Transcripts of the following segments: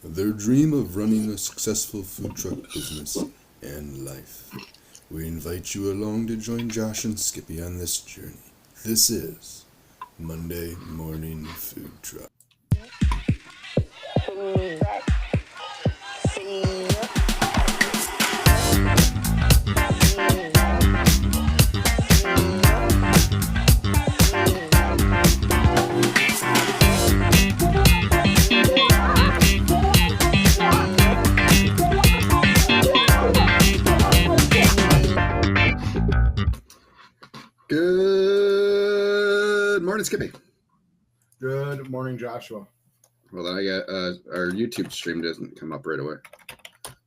their dream of running a successful food truck business and life. We invite you along to join Josh and Skippy on this journey. This is Monday Morning Food Truck. Good morning, Skippy. Good morning, Joshua. Well, then I got our YouTube stream doesn't come up right away,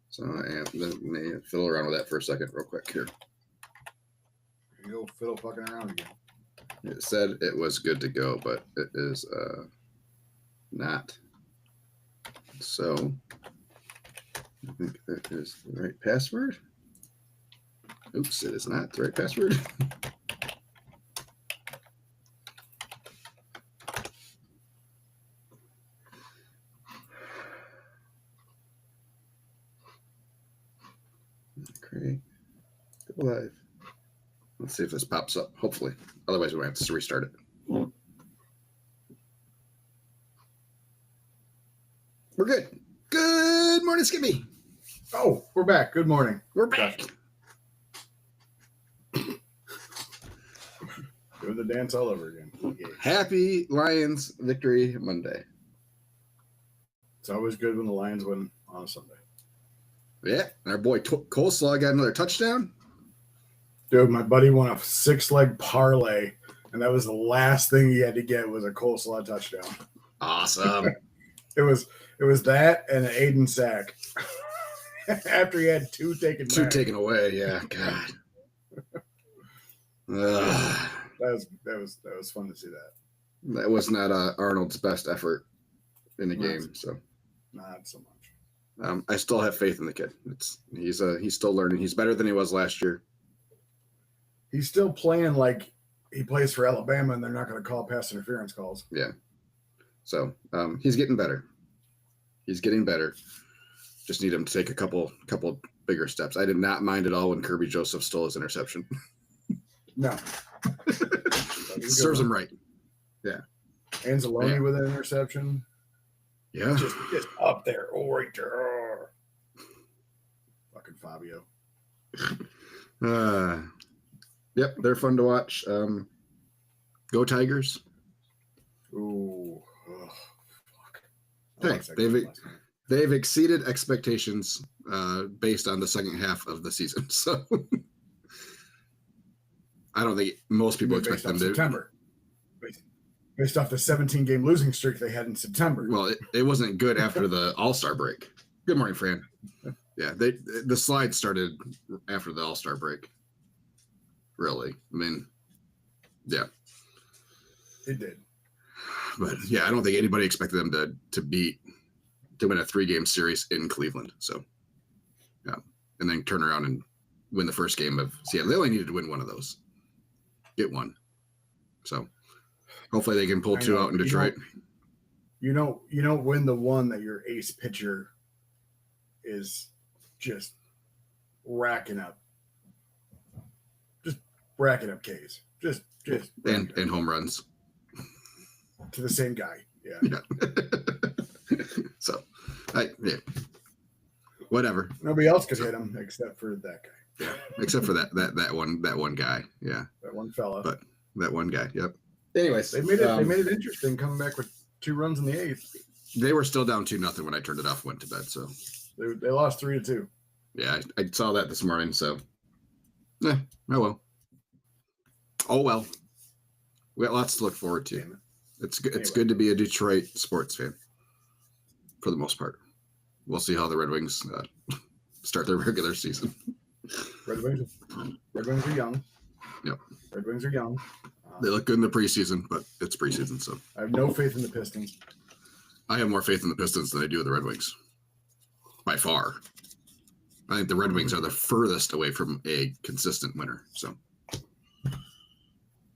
so let me fiddle around with that for a second, real quick here. You'll fiddle fucking around again. It said it was good to go, but it is not. So I think that is the right password. Oops, it is not the right password. Great. Go live. Let's see if this pops up. Hopefully. Otherwise, we have to restart it. We're good. Good morning, Skippy. Oh, we're back. Good morning. We're back. Doing the dance all over again. Happy Lions Victory Monday. It's always good when the Lions win on a Sunday. Yeah, and our boy Coleslaw got another touchdown. Dude, my buddy won a 6-leg parlay, and that was the last thing he had to get was a Coleslaw touchdown. Awesome. It was that and an Aiden sack. After he had two taken away, yeah. God. That was fun to see that. That was not Arnold's best effort in the game, so not so much. I still have faith in the kid. He's still learning. He's better than he was last year. He's still playing like he plays for Alabama, and they're not going to call pass interference calls. Yeah. So he's getting better. He's getting better. Just need him to take a couple bigger steps. I did not mind at all when Kirby Joseph stole his interception. No. Serves him right. Yeah. Anzalone with an interception. Yeah. Just up there. Oh, right there. Fucking Fabio. Yep, they're fun to watch. Go Tigers. Ooh. Oh, fuck. Hey, they've exceeded expectations based on the second half of the season. So I don't think most people expect them to. September. Based off the 17-game losing streak they had in September. Well, it wasn't good after the All-Star break. Good morning, Fran. Yeah, the slide started after the All-Star break. Really, I mean, yeah, it did. But yeah, I don't think anybody expected them to win a 3-game series in Cleveland. So, yeah, and then turn around and win the first game of Seattle. They only needed to win one of those. Get one. So hopefully they can pull two out in Detroit. You don't win the one that your ace pitcher is just racking up Ks. Just and home runs. To the same guy. Yeah. So whatever. Nobody else could hit him except for that guy. Yeah. Except for that one guy. Yeah. That one fella. But that one guy. Yep. Anyways, they made it interesting coming back with 2 runs in the 8th. They were still down 2-0 when I turned it off and went to bed. So they lost 3-2. Yeah, I saw that this morning. So oh well. We got lots to look forward to. It's good to be a Detroit sports fan for the most part. We'll see how the Red Wings start their regular season. Red Wings are young. Yep. Red Wings are young. They look good in the preseason, but it's preseason, so I have no faith in the Pistons. I have more faith in the Pistons than I do the Red Wings. By far. I think the Red Wings are the furthest away from a consistent winner. So,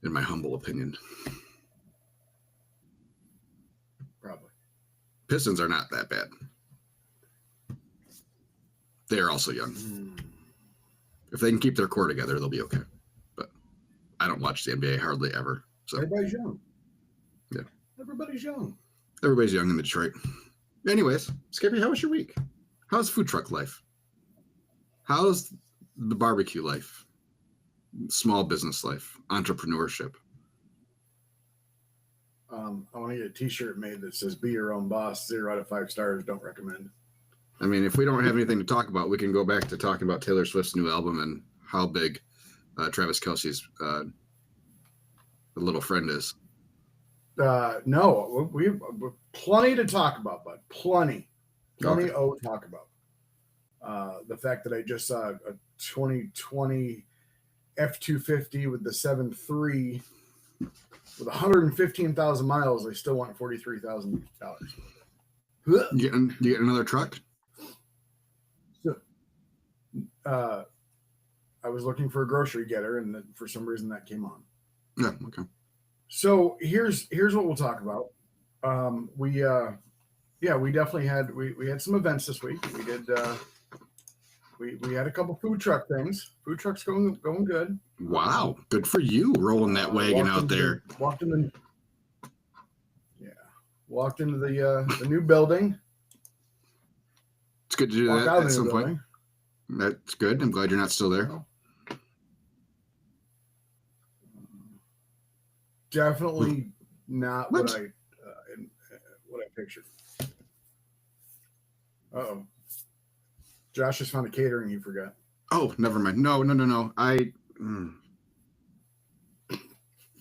in my humble opinion. Probably. Pistons are not that bad. They're also young. Hmm. If they can keep their core together, they'll be okay. But I don't watch the NBA hardly ever. So Everybody's young. Yeah. Everybody's young. Everybody's young in Detroit. Anyways, Skippy, how was your week? How's food truck life? How's the barbecue life? Small business life? Entrepreneurship? I want to get a T-shirt made that says "Be your own boss." 0 out of 5 stars. Don't recommend. I mean, if we don't have anything to talk about, we can go back to talking about Taylor Swift's new album and how big Travis Kelce's little friend is. No, we've plenty to talk about, bud. Plenty Okay. to talk about. The fact that I just saw a 2020 F-250 with the 7.3 with 115,000 miles. They still want $43,000. You get another truck? I was looking for a grocery getter, and for some reason that came on. Yeah. Okay. So here's what we'll talk about. We definitely had we had some events this week. We did we had a couple food truck things. Food trucks going good. Wow, good for you rolling that wagon out there. Walked into the new building. It's good to do Walked that out of at the some new point. building. That's good. I'm glad you're not still there. Definitely not what I pictured. Uh-oh. Josh just found a catering he forgot. Oh, never mind. No.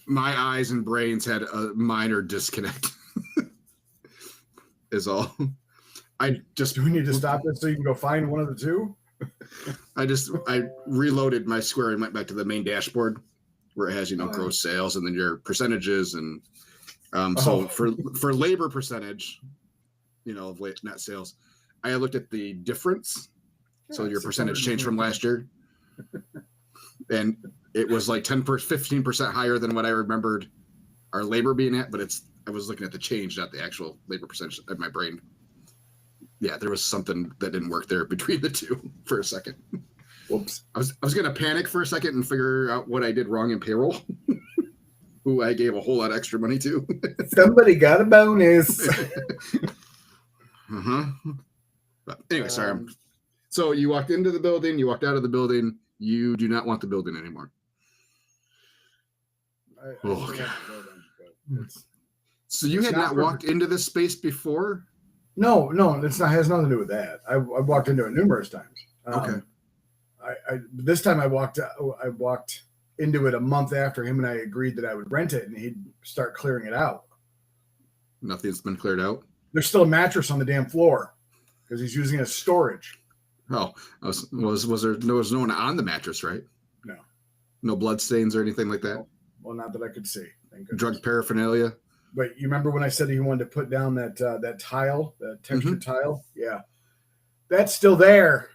My eyes and brains had a minor disconnect. Is all. Do we need to stop this so you can go find one of the two? I reloaded my square and went back to the main dashboard where it has, gross sales and then your percentages and so for labor percentage, of net sales, I looked at the difference. So your percentage changed from last year. And it was like 15% higher than what I remembered our labor being at, but I was looking at the change, not the actual labor percentage in my brain. Yeah, there was something that didn't work there between the two for a second. Whoops. I was gonna panic for a second and figure out what I did wrong in payroll. Who I gave a whole lot of extra money to. Somebody got a bonus. But anyway, sorry. So you walked into the building, you walked out of the building, you do not want the building anymore. So you had not walked into this space before? No, it's not. Has nothing to do with that. I walked into it numerous times. Okay. This time I walked into it a month after him and I agreed that I would rent it and he'd start clearing it out. Nothing's been cleared out? There's still a mattress on the damn floor because he's using it as storage. Oh, was no one on the mattress, right? No. No blood stains or anything like that? Well, not that I could see. Thank goodness. Drug paraphernalia? But you remember when I said he wanted to put down that tile, that textured tile? Yeah. That's still there.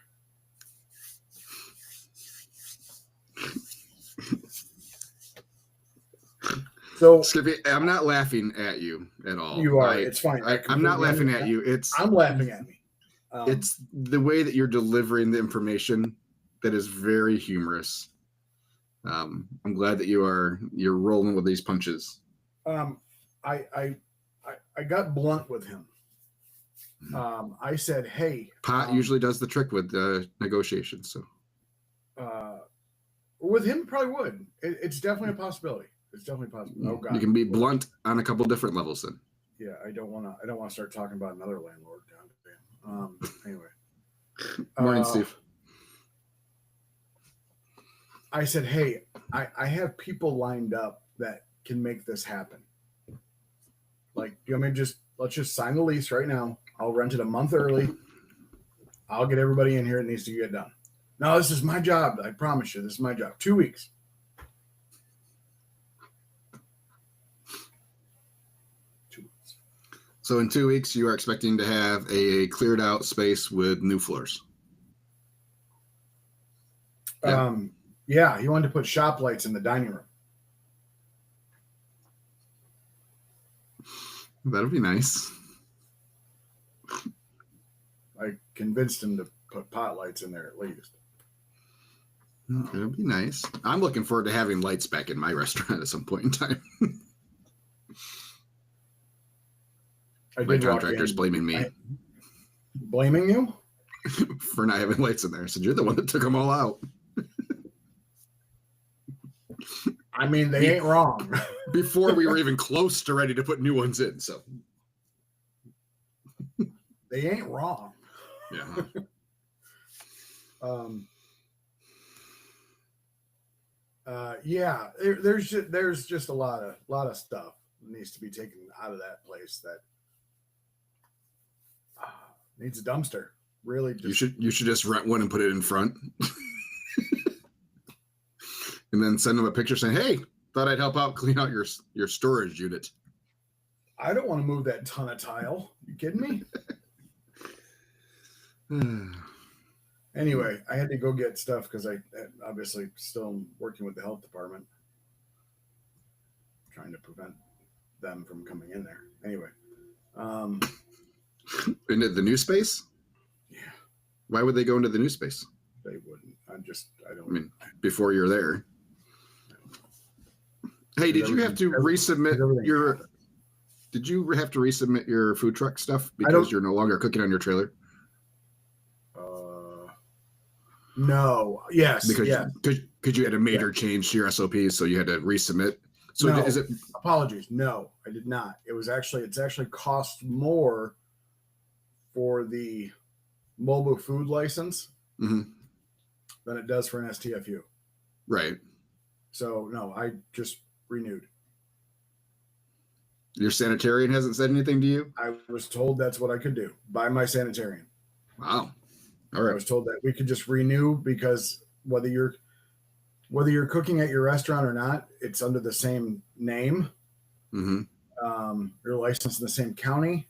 So Skippy, I'm not laughing at you at all. You are. It's fine. I'm not laughing at you. I'm laughing at me. It's the way that you're delivering the information that is very humorous. I'm glad that you're rolling with these punches. I got blunt with him. I said, "Hey." Pot usually does the trick with negotiations. So. With him, probably would. It's definitely a possibility. It's definitely possible. Oh God. You can be blunt on a couple different levels then. Yeah, I don't want to start talking about another landlord. Anyway. Morning, Steve. I said, "Hey, I have people lined up that can make this happen. Like, you want me to let's just sign the lease right now. I'll rent it a month early. I'll get everybody in here. It needs to get done. No, this is my job. I promise you, this is my job. 2 weeks. 2 weeks. So in 2 weeks, you are expecting to have a cleared out space with new floors. Yeah, he wanted to put shop lights in the dining room. That'll be nice. I convinced him to put pot lights in there at least. It'd be nice. I'm looking forward to having lights back in my restaurant at some point in time. My contractor's blaming me. Blaming you? For not having lights in there. I said, you're the one that took them all out. I mean, they ain't wrong. Before we were even close to ready to put new ones in. So they ain't wrong. Yeah. Yeah, there's just a lot of stuff that needs to be taken out of that place that needs a dumpster. Really, you should just rent one and put it in front, and then send them a picture saying, "Hey, thought I'd help out clean out your storage unit." I don't want to move that ton of tile. You kidding me? Anyway, I had to go get stuff because I obviously still working with the health department, trying to prevent them from coming in there. Anyway, into the new space? Yeah. Why would they go into the new space? They wouldn't. I don't. I mean, before you're there. Hey, did you have to resubmit your? Did you have to resubmit your food truck stuff because you're no longer cooking on your trailer? No. Yes. Because you had a major Yeah. change to your SOPs, so you had to resubmit. So No. is it? Apologies. No, I did not. It's actually cost more for the mobile food license Mm-hmm. than it does for an STFU. Right. So no, I just renewed. Your sanitarian hasn't said anything to you? I was told that's what I could do by my sanitarian. Wow. All I right. was told that we could just renew because whether you're cooking at your restaurant or not, it's under the same name. Mm-hmm. You're licensed in the same county.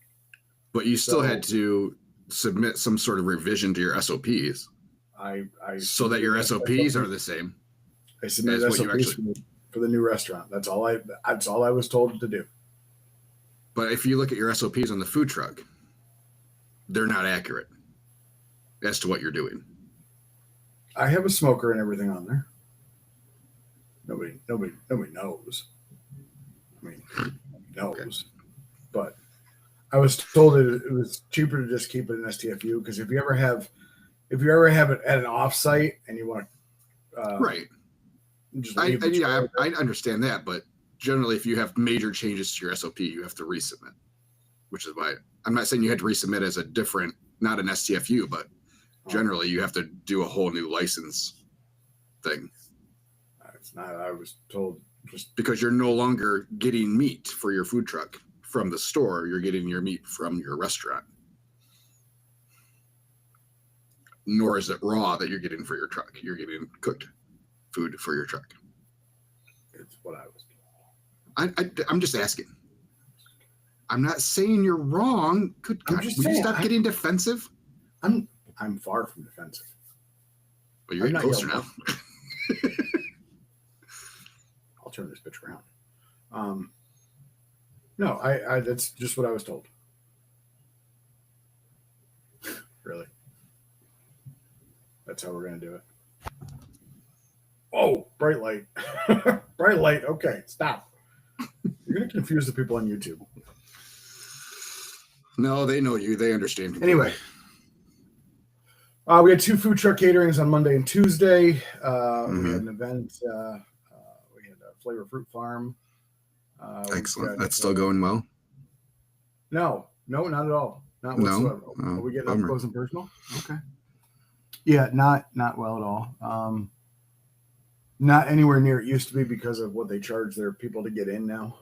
But you still had to submit some sort of revision to your SOPs. So that your SOPs are the same. I submitted SOPs for the new restaurant. That's all I was told to do. But if you look at your SOPs on the food truck, they're not accurate as to what you're doing. I have a smoker and everything on there. Nobody knows. I mean, nobody knows. Okay. But I was told it was cheaper to just keep it in STFU because if you ever have it at an offsite and you want to, right? Just I understand that, but generally, if you have major changes to your SOP, you have to resubmit. Which is why I'm not saying you had to resubmit as a different, not an STFU, but generally you have to do a whole new license thing. It's not. I was told just because you're no longer getting meat for your food truck from the store, you're getting your meat from your restaurant. Nor is it raw that you're getting for your truck. You're getting cooked food for your truck. It's what I was told. I'm just asking. I'm not saying you're wrong. Good God, would you stop getting defensive? I'm far from defensive. But you're getting closer now. I'll turn this bitch around. No, I that's just what I was told. Really? That's how we're gonna do it. Oh, bright light. Bright light. Okay, stop. You're gonna confuse the people on YouTube. No, they know you. They understand you. Anyway. We had 2 food truck caterings on Monday and Tuesday. We had an event. We had a Flavor Fruit Farm. Excellent. That's still going well? No, not at all. Not whatsoever. No? We get up close and personal. Okay. Yeah, not well at all. Not anywhere near it used to be because of what they charge their people to get in now.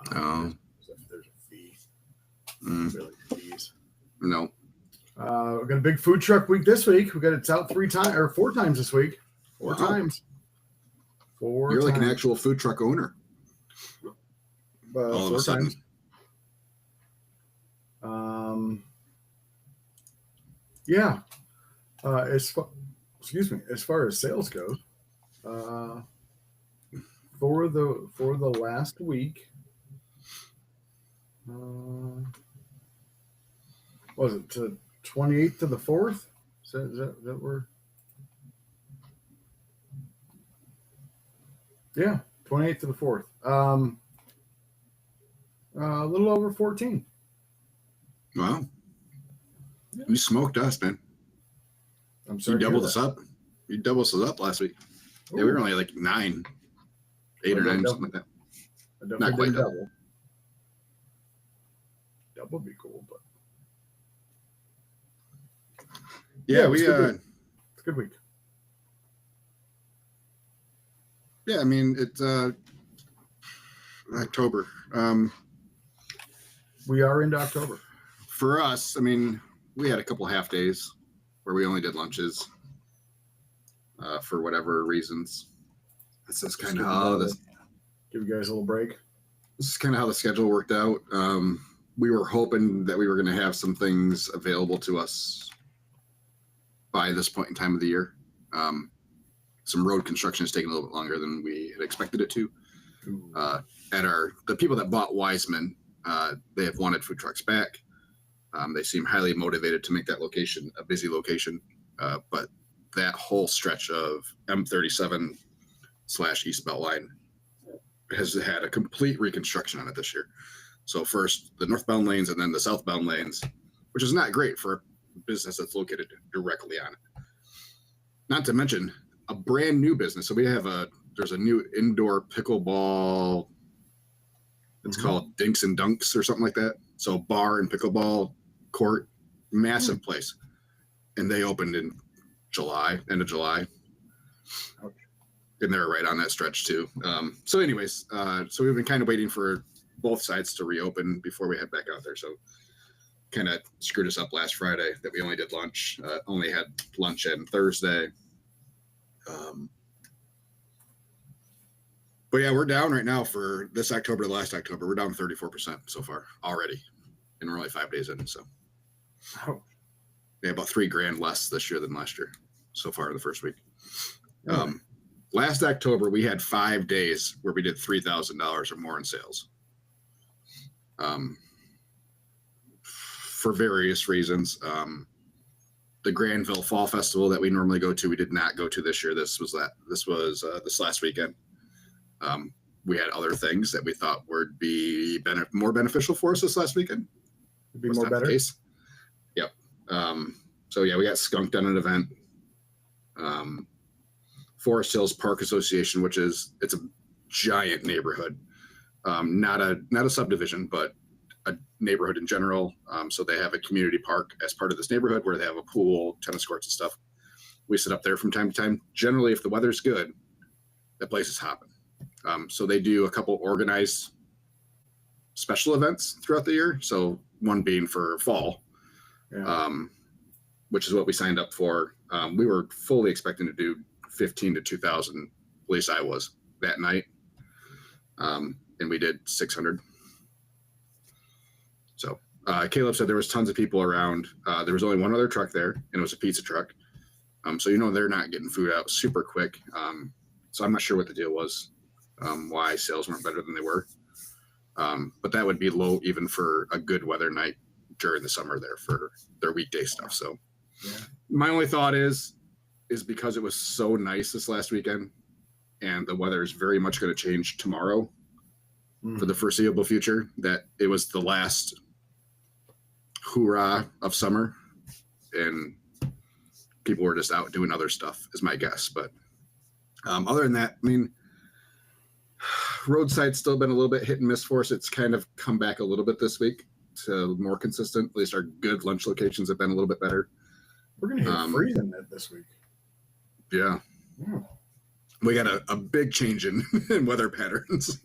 There's a fee. Really fees. No. We got a big food truck week this week. We got it's out 4 times this week. 4 times. You're like an actual food truck owner. All of a sudden. Yeah. As far as sales goes, for the last week, was it to 28th to the 4th? Is that where? Yeah, 28th to the 4th. A little over 14. Wow. You smoked us, man. I'm sorry. You doubled us up. You doubled us up last week. Ooh. Yeah, we were only like 9, 8 or 9, something like that. Not quite double. that. Double would be cool, but yeah, it's a good week. Yeah, I mean it's October. We are into October. For us, I mean, we had a couple half days where we only did lunches for whatever reasons. This is kind of how this. Give you guys a little break. This is kind of how the schedule worked out. We were hoping that we were going to have some things available to us by this point in time of the year. Some road construction is taking a little bit longer than we had expected it to. The people that bought Wiseman, they have wanted food trucks back. They seem highly motivated to make that location a busy location. But that whole stretch of M37/East Belt Line has had a complete reconstruction on it this year. So first the northbound lanes and then the southbound lanes, which is not great for a business that's located directly on it. Not to mention a brand new business. So there's a new indoor pickleball. It's called Dinks and Dunks or something like that. So bar and pickleball court, massive place. And they opened in end of July. Ouch. And they're right on that stretch too. So anyways, so we've been kind of waiting for both sides to reopen before we head back out there. So kind of screwed us up last Friday that we only did lunch, only had lunch on Thursday. But yeah, we're down right now for this October to last October. We're down 34% so far already. And we're only 5 days in. So yeah, about $3,000 less this year than last year so far in the first week. Last October, we had 5 days where we did $3,000 or more in sales. For various reasons. The Granville Fall Festival that we normally go to, we did not go to this year. This was this last weekend. We had other things that we thought would be more beneficial for us this last weekend. It'd be more better. Yep. So yeah, we got skunked on an event. Forest Hills Park Association, it's a giant neighborhood, not a subdivision, but a neighborhood in general. So they have a community park as part of this neighborhood where they have a pool, tennis courts and stuff. We sit up there from time to time. Generally, if the weather's good, that place is hopping. So they do a couple organized special events throughout the year. So one being for fall, which is what we signed up for. We were fully expecting to do 15 to 2,000, at least I was, that night. And we did 600. So Caleb said there was tons of people around. There was only one other truck there, and it was a pizza truck. So they're not getting food out super quick. So I'm not sure what the deal was, why sales weren't better than they were. But that would be low even for a good weather night during the summer there for their weekday stuff. So my only thought is because it was so nice this last weekend and the weather is very much going to change tomorrow for the foreseeable future, that it was the last hoorah of summer and people were just out doing other stuff is my guess. But other than that, I mean, roadside's still been a little bit hit and miss for us. It's kind of come back a little bit this week to more consistent. At least our good lunch locations have been a little bit better. We're going to hit freezing this week. Yeah. We got a big change in weather patterns.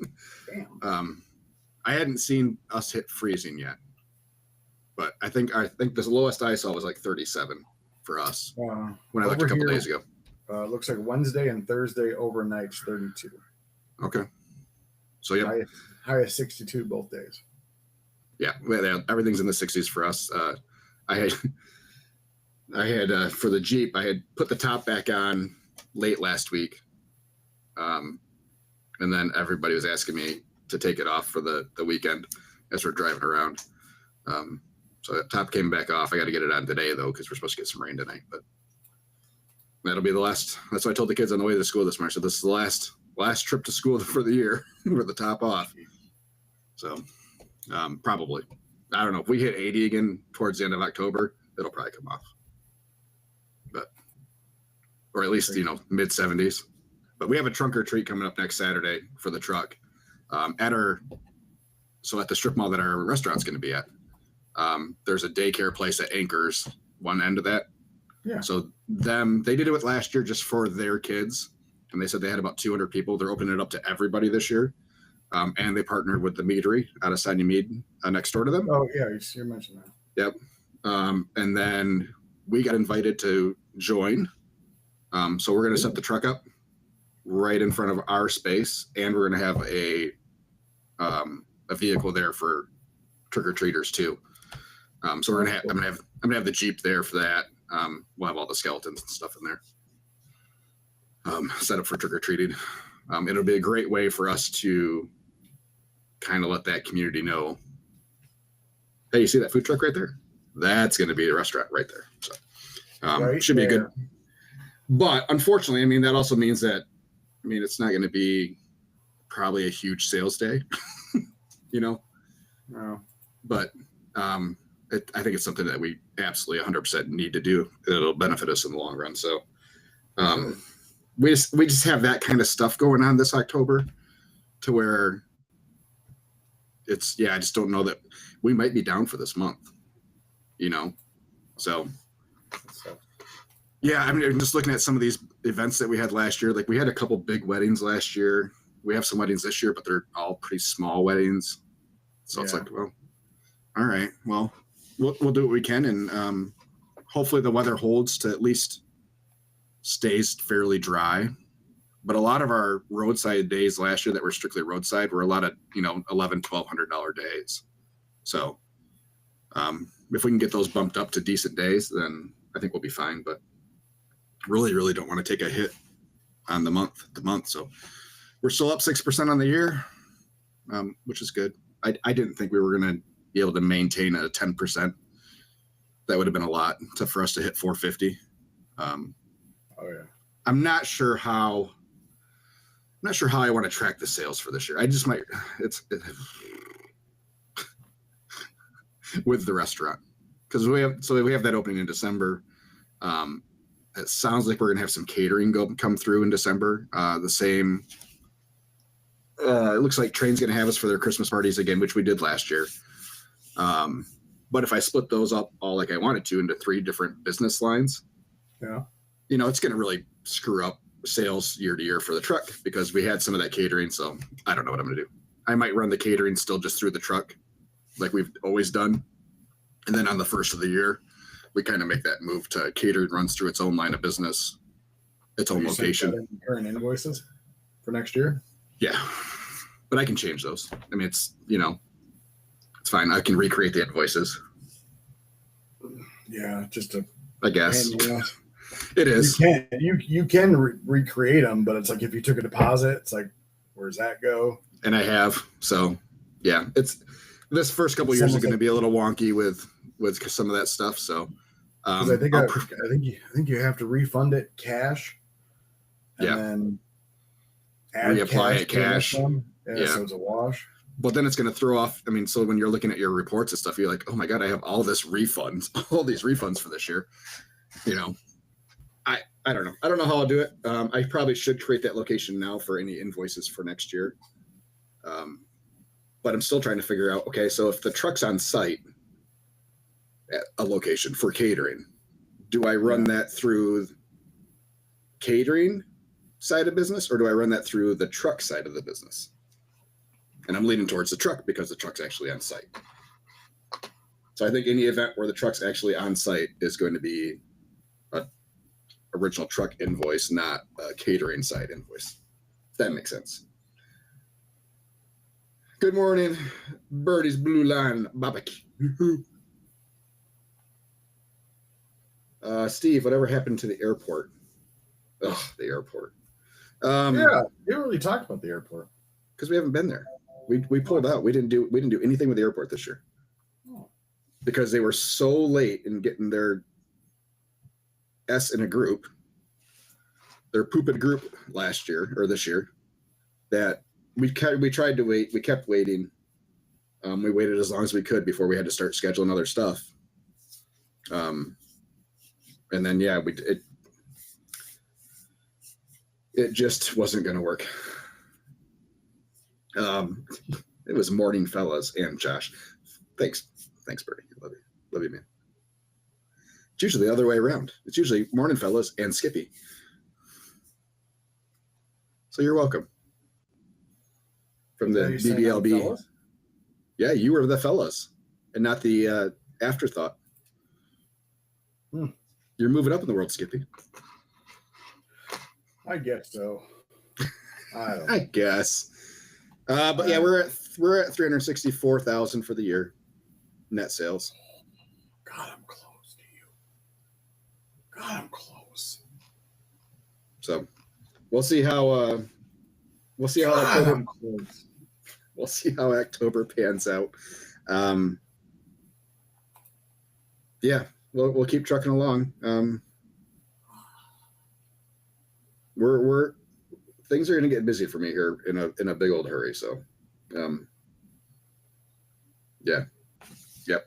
Damn. I hadn't seen us hit freezing yet, but I think the lowest I saw was like 37 for us when I looked a couple days ago. Looks like Wednesday and Thursday overnight's 32. Okay. So yeah, high of 62 both days. Yeah, everything's in the 60s for us. I had for the Jeep, I had put the top back on late last week, and then everybody was asking me to take it off for the weekend as we're driving around. So that top came back off. I got to get it on today though, because we're supposed to get some rain tonight. But that'll be the last. That's what I told the kids on the way to school this morning. So this is the last trip to school for the year with the top off. So probably, I don't know, if we hit 80 again towards the end of October, it'll probably come off. But or at least mid 70s. But we have a trunk or treat coming up next Saturday for the truck at the strip mall that our restaurant's going to be at. There's a daycare place that anchors one end of that. Yeah. So they did it with last year just for their kids, and they said they had about 200 people. They're opening it up to everybody this year, and they partnered with the meadery out of Sidney Mead next door to them. Oh yeah, you mentioned that. Yep. And then we got invited to join. So we're going to set the truck up right in front of our space, and we're going to have a vehicle there for trick-or-treaters too. So I'm gonna have the Jeep there for that. We'll have all the skeletons and stuff in there. Set up for trick-or-treating. It'll be a great way for us to kind of let that community know, hey, you see that food truck right there? That's going to be the restaurant right there. So should be good. But unfortunately, I mean, that also means that, it's not going to be probably a huge sales day, No. But I think it's something that we absolutely 100% need to do. It'll benefit us in the long run. So we just have that kind of stuff going on this October to where I just don't know that we might be down for this month, so. Yeah, I'm just looking at some of these events that we had last year. Like we had a couple big weddings last year. We have some weddings this year, but they're all pretty small weddings. So It's like, well, all right, well, we'll do what we can, and hopefully the weather holds to at least stays fairly dry. But a lot of our roadside days last year that were strictly roadside were a lot of $1,100-$1,200 days. So if we can get those bumped up to decent days, then I think we'll be fine. But really don't want to take a hit on the month. So we're still up 6% on the year, which is good. I didn't think we were going to be able to maintain a 10%. That would have been a lot for us to hit 450. I'm not sure how I want to track the sales for this year. I just might. With the restaurant, because we have that opening in December. It sounds like we're gonna have some catering come through in December. The same. It looks like Train's gonna have us for their Christmas parties again, which we did last year. But if I split those up all like I wanted to into 3 different business lines, it's gonna really screw up sales year to year for the truck, because we had some of that catering. So I don't know what I'm gonna do. I might run the catering still just through the truck, like we've always done. And then on the first of the year, we kind of make that move to catering runs through its own line of business, its own location. Current invoices for next year? Yeah. But I can change those. I mean, it's fine. I can recreate the invoices. Yeah, I guess. It is. You can recreate them, but it's like if you took a deposit, it's like, where's that go? And I have. So, yeah, this first couple of years is going to be a little wonky with some of that stuff. So, I think you have to refund it cash, and then reapply it cash. So it's a wash. But then it's going to throw off. I mean, so when you're looking at your reports and stuff, you're like, oh my God, I have all these refunds for this year. I don't know. I don't know how I'll do it. I probably should create that location now for any invoices for next year. But I'm still trying to figure out, okay, so if the truck's on site at a location for catering, do I run that through catering side of business, or do I run that through the truck side of the business? And I'm leaning towards the truck because the truck's actually on site. So I think any event where the truck's actually on site is going to be a original truck invoice, not a catering side invoice. If that makes sense. Good morning, Birdie's Blue Line barbecue. Steve, whatever happened to the airport? Oh, the airport. You haven't really talked about the airport because we haven't been there. We pulled out. We didn't do anything with the airport this year. Oh. because they were so late in getting their S in a group, their pooped group last year or this year, that we tried to wait. We kept waiting. We waited as long as we could before we had to start scheduling other stuff. And then, yeah, it just wasn't going to work. It was morning fellas and Josh. Thanks, Bertie. Love you, man. It's usually the other way around. It's usually morning fellas and Skippy. So you're welcome. From the BBLB. Yeah, you were the fellas and not the afterthought. You're moving up in the world, Skippy. I guess so. I guess. But yeah, we're at 364,000 for the year net sales. God, I'm close to you. God, I'm close. So we'll see how we'll see how October pans out. Yeah, we'll keep trucking along. We're things are going to get busy for me here in a big old hurry. So, yeah, yep.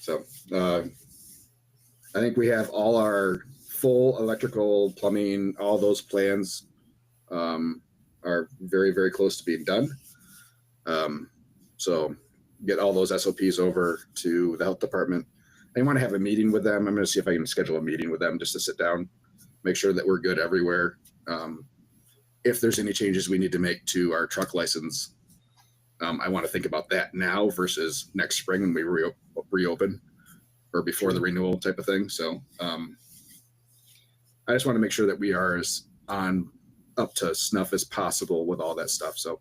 So I think we have all our full electrical, plumbing, all those plans are very, very close to being done. So get all those SOPs over to the health department. I want to have a meeting with them. I'm going to see if I can schedule a meeting with them just to sit down, make sure that we're good everywhere. If there's any changes we need to make to our truck license, I want to think about that now versus next spring when we reopen or before the renewal type of thing. So I just want to make sure that we are as up to snuff as possible with all that stuff. So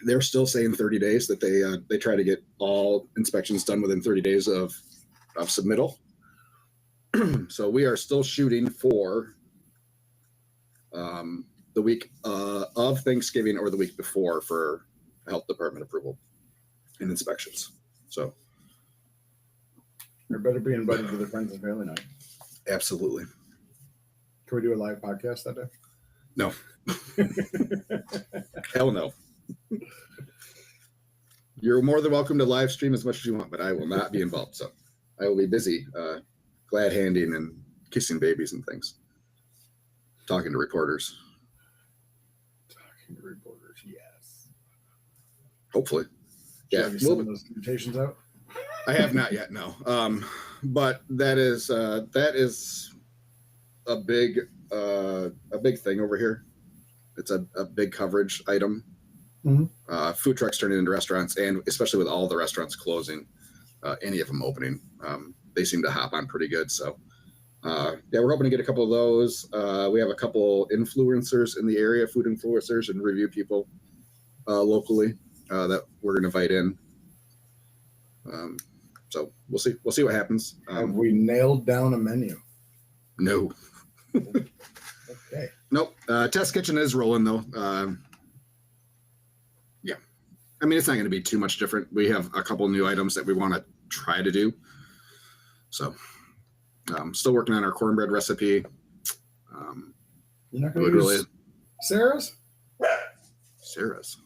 they're still saying 30 days that they try to get all inspections done within 30 days of submittal. So we are still shooting for the week of Thanksgiving or the week before for health department approval and inspections. So there better be invited to the Friends and Family Night. Absolutely. Can we do a live podcast that day? No. Hell no. You're more than welcome to live stream as much as you want, but I will not be involved. So I will be busy glad handing and kissing babies and things. Talking to reporters. Yes. Hopefully. Yeah. Have you sent those invitations out? I have not yet, no. But that is a big thing over here. It's a big coverage item. Mm-hmm. Food trucks turning into restaurants, and especially with all the restaurants closing, any of them opening, they seem to hop on pretty good. So yeah, we're hoping to get a couple of those. We have a couple influencers in the area, food influencers and review people locally that we're going to invite in. So we'll see what happens. Have we nailed down a menu? No. Okay. Nope. Test kitchen is rolling though. Yeah. I mean, it's not going to be too much different. We have a couple new items that we want to try to do. So still working on our cornbread recipe. You're not going to use Sarah's? Sarah's.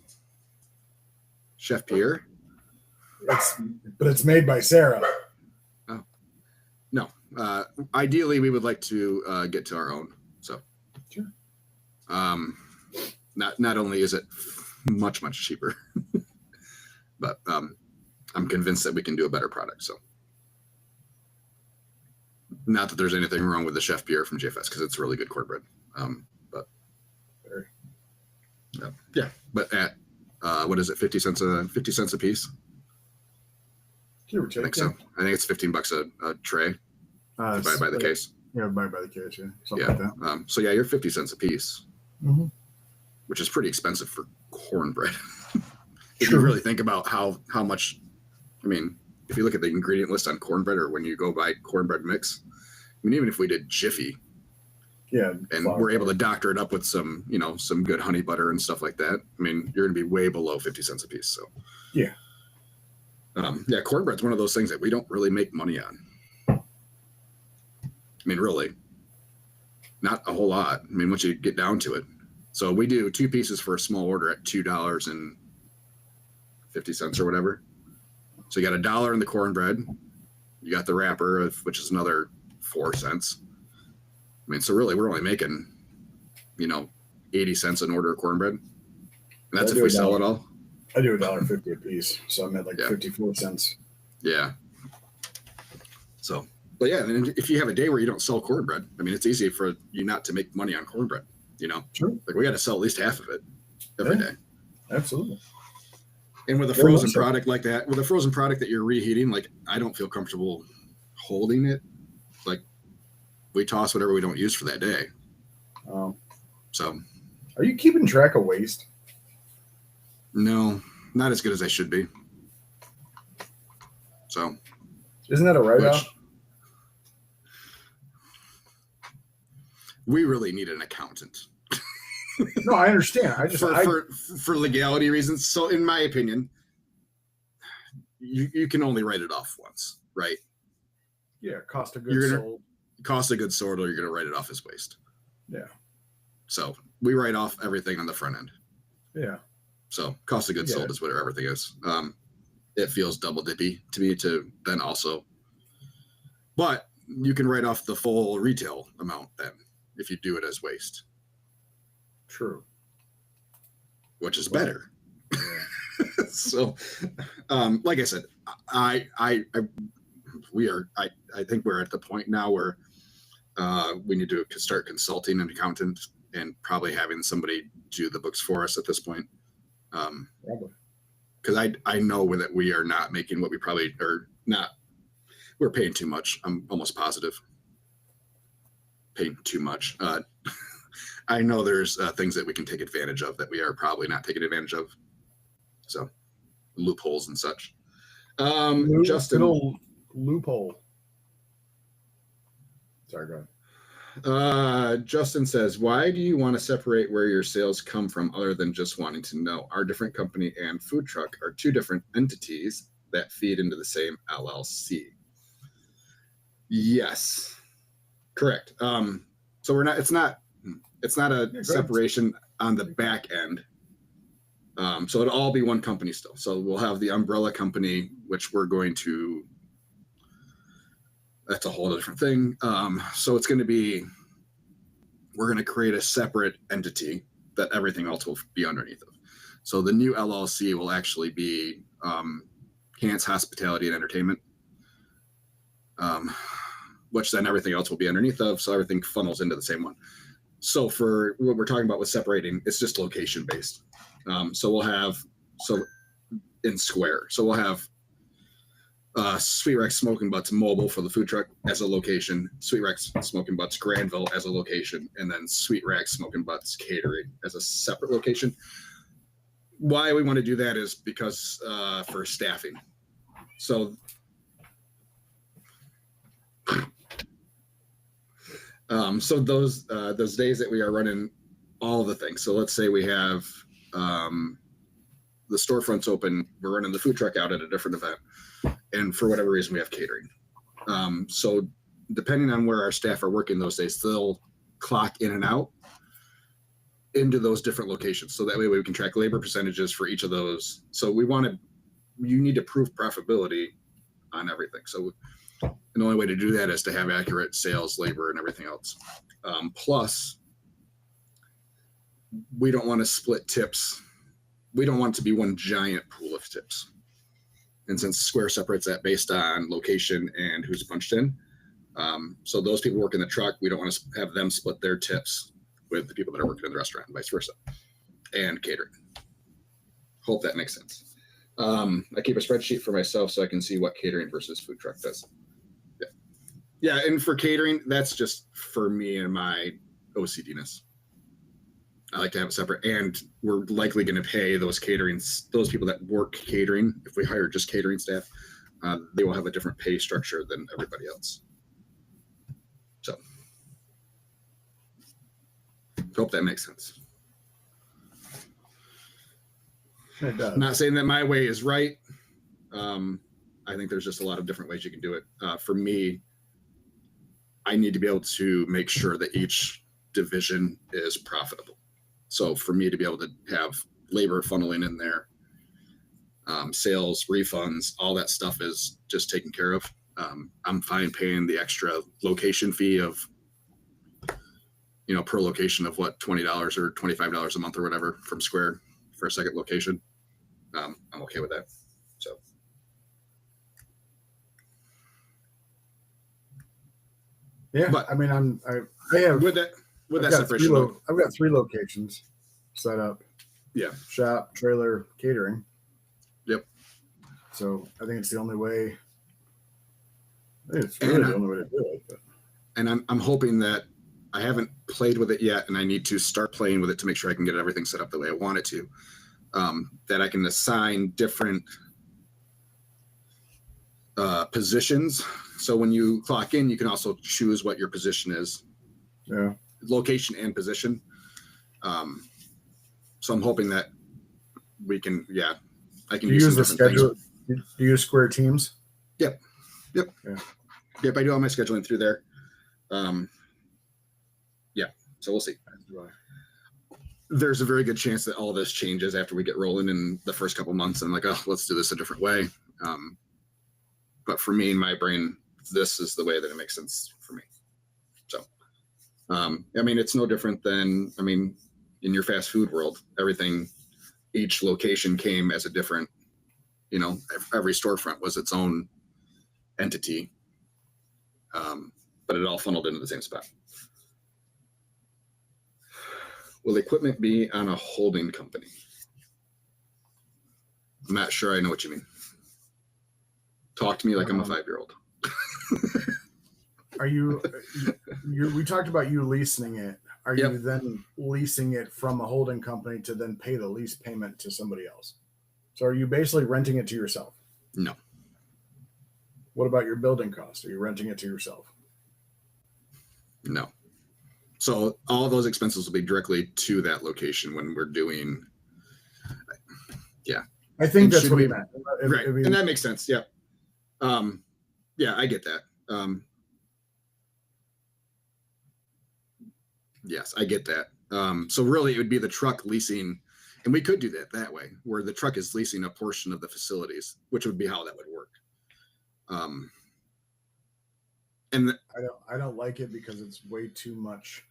Chef Pierre? But it's made by Sarah. Oh. No. Ideally, we would like to get to our own. So, sure. Not only is it much cheaper, but I'm convinced that we can do a better product. So, not that there's anything wrong with the Chef Pierre from JFS because it's really good cornbread. But yeah, but at what is it? 50 cents a piece. I think so. I think it's $15 a tray. Buy by the case. Yeah, buy by the case. Yeah, something like that. So yeah, you're 50 cents a piece, mm-hmm. which is pretty expensive for cornbread. If you really think about how much, I mean, if you look at the ingredient list on cornbread or when you go buy cornbread mix, I mean, even if we did Jiffy, and we're able to doctor it up with some good honey butter and stuff like that, I mean, you're going to be way below 50 cents a piece. So yeah. Yeah, cornbread's one of those things that we don't really make money on. I mean, really, not a whole lot. I mean, once you get down to it. So we do 2 pieces for a small order at $2.50 or whatever. So you got $1 in the cornbread. You got the wrapper, which is another 4 cents. I mean, so really, we're only making, 80 cents an order of cornbread. And that's if we sell it all. I do $1.50 a piece, so I'm at like 54 cents. Yeah. So, but yeah, and if you have a day where you don't sell cornbread, I mean, it's easy for you not to make money on cornbread. Sure. Like we got to sell at least half of it every day. Absolutely. And with a frozen product like that, with a frozen product that you're reheating, like I don't feel comfortable holding it. Like we toss whatever we don't use for that day. So, are you keeping track of waste? No, not as good as I should be. So, isn't that a write-off? We really need an accountant. No, I understand. I just for legality reasons. So, in my opinion, you can only write it off once, right? Yeah, cost of goods sold. Cost of goods sold, or you're going to write it off as waste. Yeah. So we write off everything on the front end. Yeah. So cost of goods sold is what everything is. It feels double dippy to me to then also, but you can write off the full retail amount then if you do it as waste. True. Which is better. Yeah. So, like I said, I think we're at the point now where we need to start consulting an accountant and probably having somebody do the books for us at this point. Because I know that we are not making what we probably are not. We're paying too much. I'm almost positive. Paying too much. I know there's things that we can take advantage of that we are probably not taking advantage of. So loopholes and such. Justin, little loophole. Sorry, go ahead. Justin says, why do you want to separate where your sales come from other than just wanting to know? Our different company and food truck are 2 different entities that feed into the same LLC. Yes, correct. So it's not a separation on the back end. So it'll all be one company still. So we'll have the umbrella company, which that's a whole different thing. So it's going to be, we're going to create a separate entity that everything else will be underneath of. So the new LLC will actually be Kant's Hospitality and Entertainment, which then everything else will be underneath of. So everything funnels into the same one. So for what we're talking about with separating, it's just location based. So we'll have, in Square, so we'll have Sweet Rex Smoking Butts Mobile for the food truck as a location, Sweet Rex Smoking Butts Granville as a location, and then Sweet Rex Smoking Butts Catering as a separate location. Why we want to do that is because for staffing. So those days that we are running all the things. So let's say we have the storefronts open, we're running the food truck out at a different event. And for whatever reason, we have catering. So depending on where our staff are working those days, they'll clock in and out into those different locations. So that way we can track labor percentages for each of those. So you need to prove profitability on everything. So the only way to do that is to have accurate sales, labor, and everything else. Plus, we don't want to split tips. We don't want it to be one giant pool of tips. And since Square separates that based on location and who's punched in, so those people working the truck, we don't want to have them split their tips with the people that are working in the restaurant and vice versa, and catering. Hope that makes sense. I keep a spreadsheet for myself so I can see what catering versus food truck does. Yeah, and for catering, that's just for me and my OCD-ness. I like to have it separate, and we're likely going to pay those people that work catering. If we hire just catering staff, they will have a different pay structure than everybody else. So, hope that makes sense. It does. I'm not saying that my way is right. I think there's just a lot of different ways you can do it. For me, I need to be able to make sure that each division is profitable. So for me to be able to have labor funneling in there, sales, refunds, all that stuff is just taken care of. I'm fine paying the extra location fee of, per location of what, $20 or $25 a month or whatever from Square for a second location. I'm okay with that. So. Yeah, but I mean, I have with that I've separation. I've got 3 locations set up. Yeah. Shop, trailer, catering. Yep. So I think it's the only way. I think it's really the only way to do it. But. And I'm hoping that I haven't played with it yet, and I need to start playing with it to make sure I can get everything set up the way I want it to. That I can assign different positions. So when you clock in, you can also choose what your position is. Yeah. Location and position. So I'm hoping that we can, I can use the schedule. Do you use Square Teams? Yep. Yeah. Yep. I do all my scheduling through there. So we'll see. There's a very good chance that all this changes after we get rolling in the first couple months. And I'm like, oh, let's do this a different way. But for me, in my brain, this is the way that it makes sense for me. So, I mean, it's no different than, in your fast food world, each location came as a different, every storefront was its own entity. But it all funneled into the same spot. Will equipment be on a holding company? I'm not sure I know what you mean. Talk to me like I'm a 5-year-old. Are you we talked about you leasing it. Are Yep. you then leasing it from a holding company to then pay the lease payment to somebody else? So are you basically renting it to yourself? No. What about your building costs? Are you renting it to yourself? No. So all of those expenses will be directly to that location when we're doing. Yeah. I think that's what he meant. Right. And that makes sense. Yeah. I get that. Yes, I get that. So really it would be the truck leasing, and we could do that way, where the truck is leasing a portion of the facilities, which would be how that would work. And I don't like it because it's way too much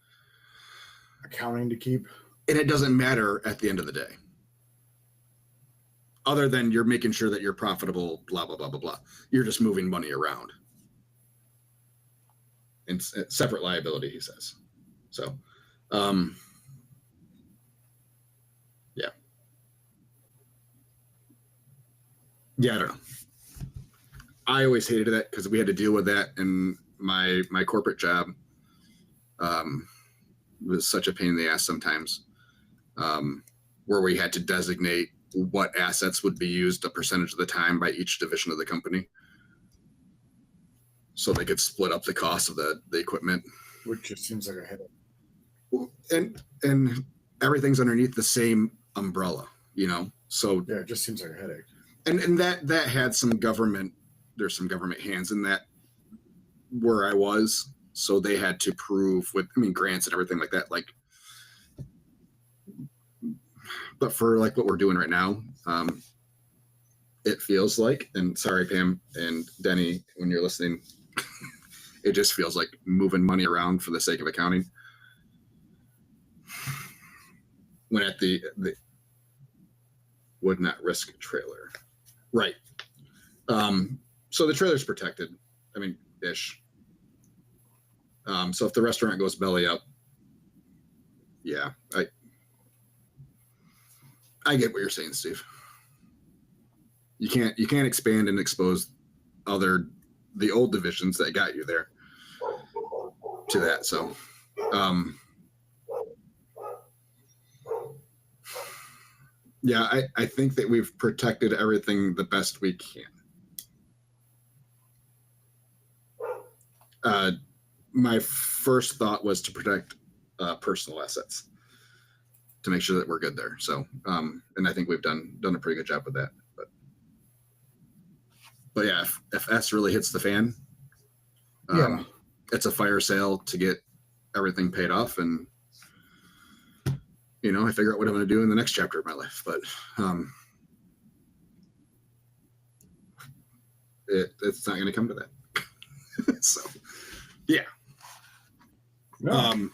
accounting to keep. And it doesn't matter at the end of the day. Other than you're making sure that you're profitable, blah, blah, blah, blah, blah. You're just moving money around. And separate liability, he says. So, Yeah, I don't know. I always hated that because we had to deal with that in my corporate job. It was such a pain in the ass sometimes, where we had to designate what assets would be used a percentage of the time by each division of the company, so they could split up the cost of the equipment. Which just seems like a headache. And everything's underneath the same umbrella, So yeah, it just seems like a headache. And that had some government. There's some government hands in that where I was. So they had to prove with, grants and everything like that. But for what we're doing right now, it feels like, and sorry, Pam and Denny, when you're listening, it just feels like moving money around for the sake of accounting. When at the would not risk trailer. Right. So the trailer's protected. Ish. So if the restaurant goes belly up, yeah, I get what you're saying, Steve. You can't expand and expose the old divisions that got you there to that. So, yeah, I think that we've protected everything the best we can. My first thought was to protect personal assets, to make sure that we're good there. So, and I think we've done a pretty good job with that. But But yeah, if S really hits the fan, it's a fire sale to get everything paid off, and I figure out what I'm going to do in the next chapter of my life. But it's not going to come to that. So yeah. No,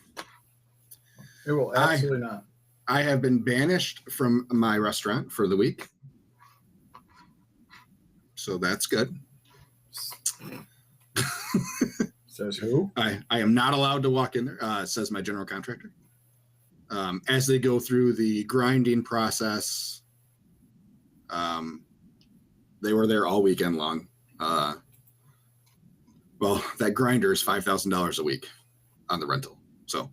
it will absolutely not. I have been banished from my restaurant for the week, so that's good. Says who? I am not allowed to walk in there, says my general contractor. As they go through the grinding process, they were there all weekend long. Well, that grinder is $5,000 a week on the rental. So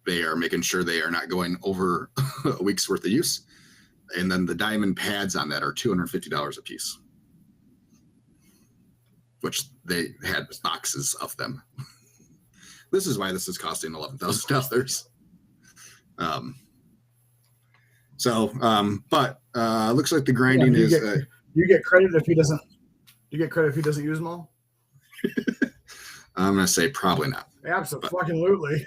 they are making sure they are not going over a week's worth of use. And then the diamond pads on that are $250 a piece, which they had boxes of them. This is why this is costing $11,000. But looks like the grinding is. You get credit if he doesn't. You get credit if he doesn't use them all. I'm gonna say probably not. Absolutely.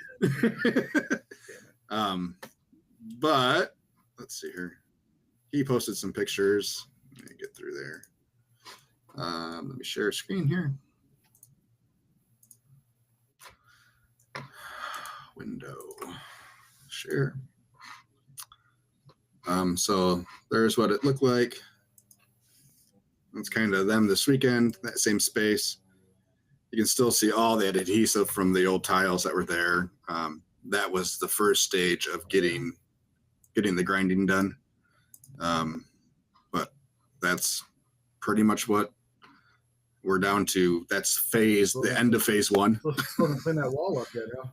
But let's see here. He posted some pictures. Let me get through there. Let me share a screen here. Window share. So there's what it looked like. That's kind of them this weekend, that same space. You can still see all that adhesive from the old tiles that were there. That was the first stage of getting the grinding done. But that's pretty much what we're down to. That's the end of phase one. Still clean that wall up yet, yeah.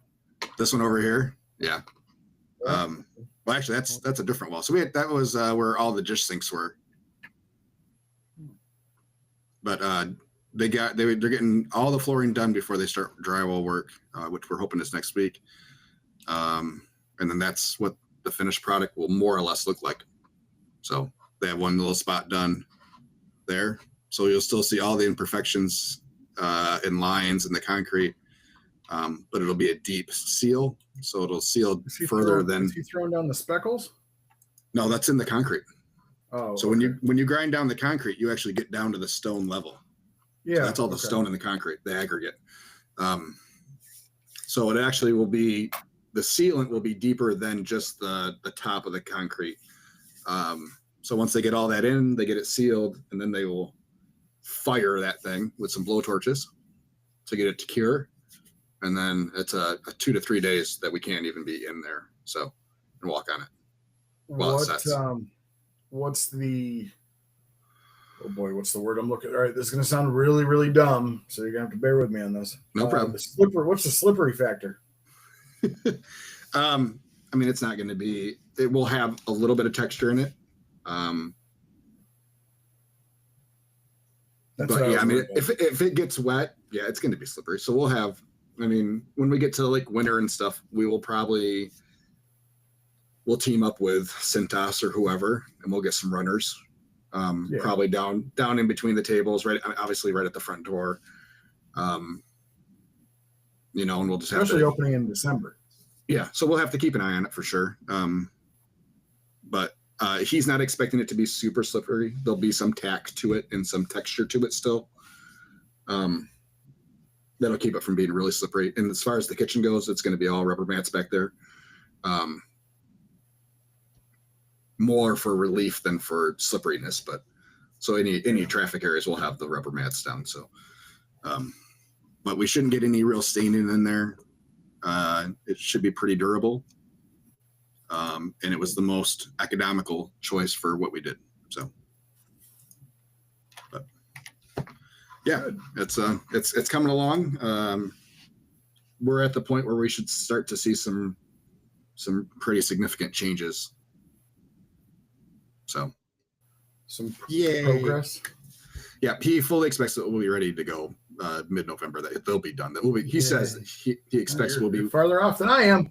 This one over here, yeah. Well, actually, that's a different wall. So that was where all the dish sinks were. But they're getting all the flooring done before they start drywall work, which we're hoping is next week. And then that's what the finished product will more or less look like. So they have one little spot done there. So you'll still see all the imperfections in lines in the concrete, but it'll be a deep seal. So it'll seal further than. Is he throwing down the speckles? No, that's in the concrete. Oh, so okay. when you grind down the concrete, you actually get down to the stone level. Yeah, so that's all the stone in the concrete, the aggregate. So it actually will be, the sealant will be deeper than just the top of the concrete. So once they get all that in, they get it sealed, and then they will fire that thing with some blow torches to get it to cure. And then it's a 2 to 3 days that we can't even be in there. So and walk on it. What's the what's the word I'm looking at? All right, this is going to sound really, really dumb, so you're going to have to bear with me on this. No problem. What's the slippery factor? I mean, it's not going to be, it will have a little bit of texture in it. But yeah, I mean, if it gets wet, yeah, it's going to be slippery. So we'll have, I mean, when we get to like winter and stuff, we'll team up with Cintas or whoever, and we'll get some runners, probably down in between the tables, right? Obviously right at the front door. And we'll just especially opening in December. Yeah. So we'll have to keep an eye on it for sure. But he's not expecting it to be super slippery. There'll be some tack to it and some texture to it still. That'll keep it from being really slippery. And as far as the kitchen goes, it's going to be all rubber mats back there. More for relief than for slipperiness, but so any traffic areas will have the rubber mats down. So, but we shouldn't get any real staining in there. It should be pretty durable. And it was the most economical choice for what we did. So, but yeah, it's coming along. We're at the point where we should start to see some pretty significant changes. So, some Yay. Progress. Yeah, he fully expects that we'll be ready to go mid-November. That they'll be done. That will be. He says he expects we'll be farther off than I am.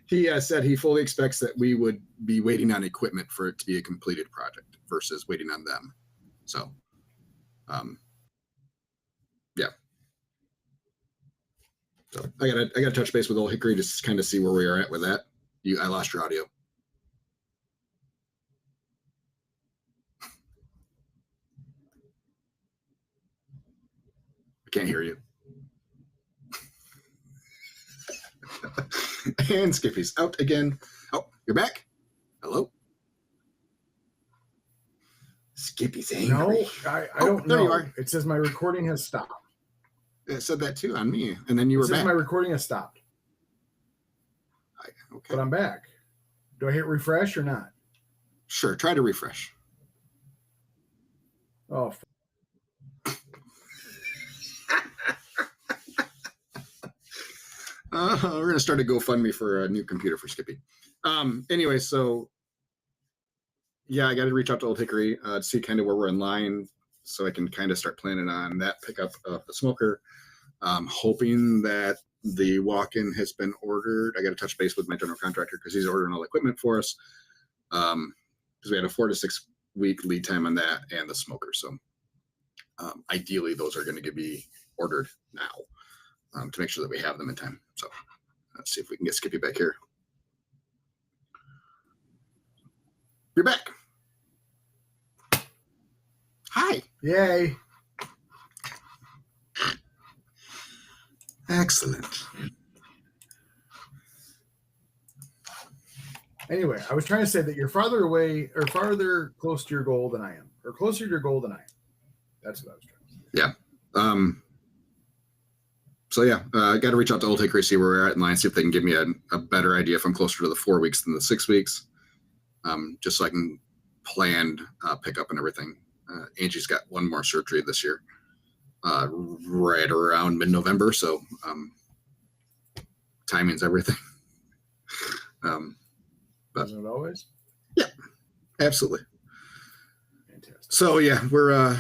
He said he fully expects that we would be waiting on equipment for it to be a completed project versus waiting on them. So, yeah. So I gotta touch base with Old Hickory just to kind of see where we are at with that. I lost your audio. I can't hear you. And Skippy's out again. Oh, you're back. Hello. Skippy's angry. No, I don't know. There you are. It says my recording has stopped. It said that too on me, and then you were It says back. my recording has stopped. Okay. But I'm back. Do I hit refresh or not? Sure. Try to refresh. Oh, We're gonna start a GoFundMe for a new computer for Skippy. Anyway, so yeah, I got to reach out to Old Hickory to see kind of where we're in line, so I can kind of start planning on that pickup of the smoker. Hoping that the walk-in has been ordered. I got to touch base with my general contractor because he's ordering all the equipment for us. Because we had a 4 to 6 week lead time on that and the smoker. So ideally, those are going to be ordered now to make sure that we have them in time. So let's see if we can get Skippy back here. You're back. Hi. yay. Excellent. Anyway, I was trying to say that you're farther away or farther close to your goal than I am, or closer to your goal than I am. That's what I was trying to say. Yeah. So yeah, I got to reach out to Old Hickory, see where we're at in line, see if they can give me a better idea if I'm closer to the 4 weeks than the 6 weeks, just so I can plan pickup and everything. Angie's got one more surgery this year, right around mid-November. So timing's everything. But Isn't it always? yeah, absolutely. Fantastic. So yeah, we're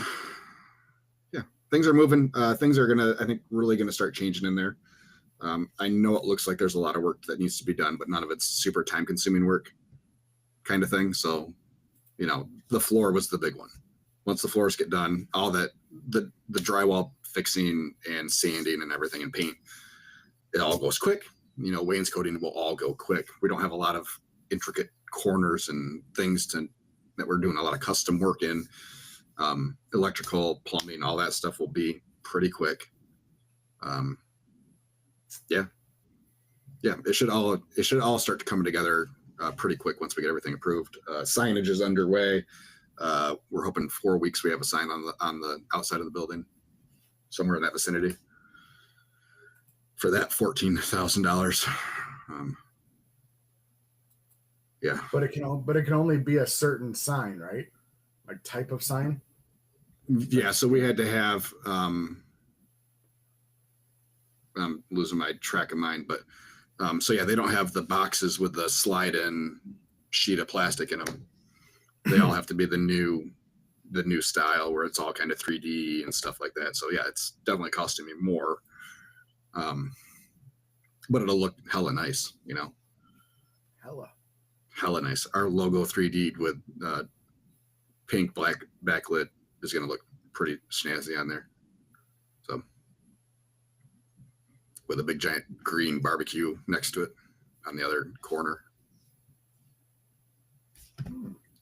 things are moving. Things are gonna, I think, really gonna start changing in there. I know it looks like there's a lot of work that needs to be done, but none of it's super time-consuming work, kind of thing. So, the floor was the big one. Once the floors get done, all that the drywall fixing and sanding and everything and paint, it all goes quick. Wainscoting will all go quick. We don't have a lot of intricate corners and things that we're doing a lot of custom work in. Electrical, plumbing, all that stuff will be pretty quick. It should all start to come together pretty quick once we get everything approved. Signage is underway. We're hoping 4 weeks we have a sign on the outside of the building, somewhere in that vicinity. For that $14,000. Yeah. But it can only be a certain sign, right? Like type of sign. Yeah. So we had to have. I'm losing my track of mine, but so yeah, they don't have the boxes with the slide-in sheet of plastic in them. They all have to be the new style where it's all kind of 3D and stuff like that. So yeah, it's definitely costing me more. But it'll look hella nice, Hella nice. Our logo 3D with pink, black backlit is going to look pretty snazzy on there. So, with a big giant green barbecue next to it on the other corner. I